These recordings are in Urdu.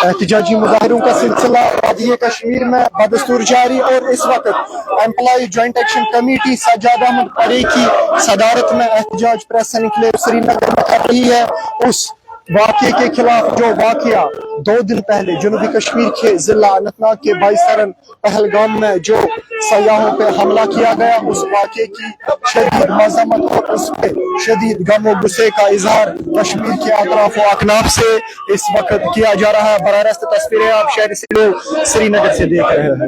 احتجاجی مظاہروں کا سلسلہ وادی کشمیر میں بدستور جاری، اور اس وقت employee joint action committee Sajjad Ahmed Parray کی صدارت میں احتجاج پریس انکلیو سری نگر میں کر رہی ہے اس واقعے کے خلاف جو واقعہ 2 دن پہلے جنوبی کشمیر کے ضلع اننت ناگ کے 22 سرن پہلگام میں جو سیاحوں پہ حملہ کیا گیا، اس واقعے کی شدید مذمت اور اس پہ شدید غم و غصے کا اظہار کشمیر کے اطراف و اکناف سے اس وقت کیا جا رہا ہے۔ براہ راست تصویریں آپ شہر سری نگر سے دیکھ رہے ہیں۔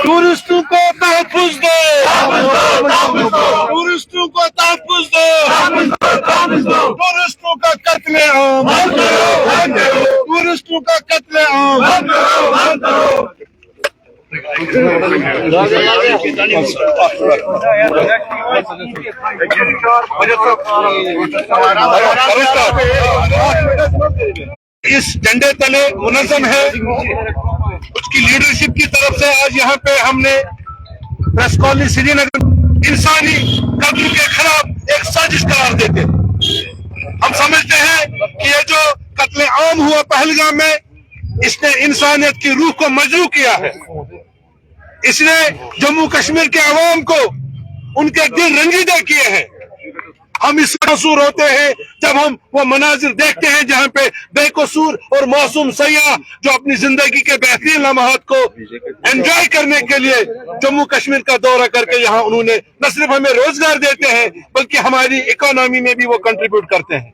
ٹورسٹوں کو تحفظ دو، ٹورسٹوں کو تحفظ دو، ٹورسٹوں کا قتل عام، ٹورسٹوں کا قتل عام۔ اس جھنڈے تلے منظم ہے، اس کی لیڈرشپ کی طرف سے آج یہاں پہ ہم نے پریس کالونی سری نگر انسانی قتل کے خلاف ایک سازش قرار دیتے ہیں۔ ہم سمجھتے ہیں کہ یہ جو قتل عام ہوا پہلگام میں، اس نے انسانیت کی روح کو مجروح کیا ہے، اس نے جموں کشمیر کے عوام کو ان کے دل رنجیدہ کیے ہیں۔ ہم اس سے محصور ہوتے ہیں جب ہم وہ مناظر دیکھتے ہیں جہاں پہ بے قصور اور معصوم سیاح جو اپنی زندگی کے بہترین لمحات کو انجوائے کرنے کے لیے جموں کشمیر کا دورہ کر کے یہاں انہوں نے نہ صرف ہمیں روزگار دیتے ہیں بلکہ ہماری اکانومی میں بھی وہ کنٹریبیوٹ کرتے ہیں۔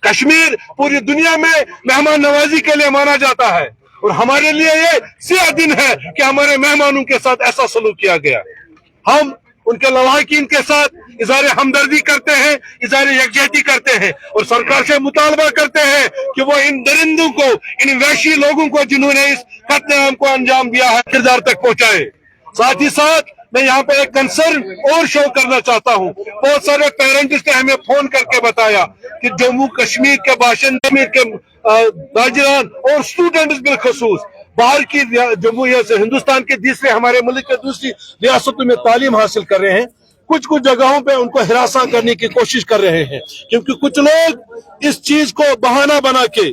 کشمیر پوری دنیا میں مہمان نوازی کے لیے مانا جاتا ہے، اور ہمارے لیے یہ سیاہ دن ہے کہ ہمارے مہمانوں کے ساتھ ایسا سلوک کیا گیا۔ ہم ان کے لواحقین کے ساتھ اظہار ہمدردی کرتے ہیں، اظہار یکجہتی کرتے ہیں، اور سرکار سے مطالبہ کرتے ہیں کہ وہ ان درندوں کو، ان وحشی لوگوں کو جنہوں نے اس قتل عام کو انجام دیا ہے، کردار تک پہنچائے۔ ساتھ ہی ساتھ میں یہاں پہ ایک کنسرن اور شو کرنا چاہتا ہوں۔ بہت سارے پیرنٹس نے ہمیں فون کر کے بتایا کہ جموں کشمیر کے باشندے کے تاجران اور اسٹوڈنٹس بالخصوص باہر کی جمہوریہ سے، ہندوستان کے دوسرے، ہمارے ملک کے دوسری ریاستوں میں تعلیم حاصل کر رہے ہیں، کچھ جگہوں پہ ان کو ہراساں کرنے کی کوشش کر رہے ہیں، کیونکہ کچھ لوگ اس چیز کو بہانہ بنا کے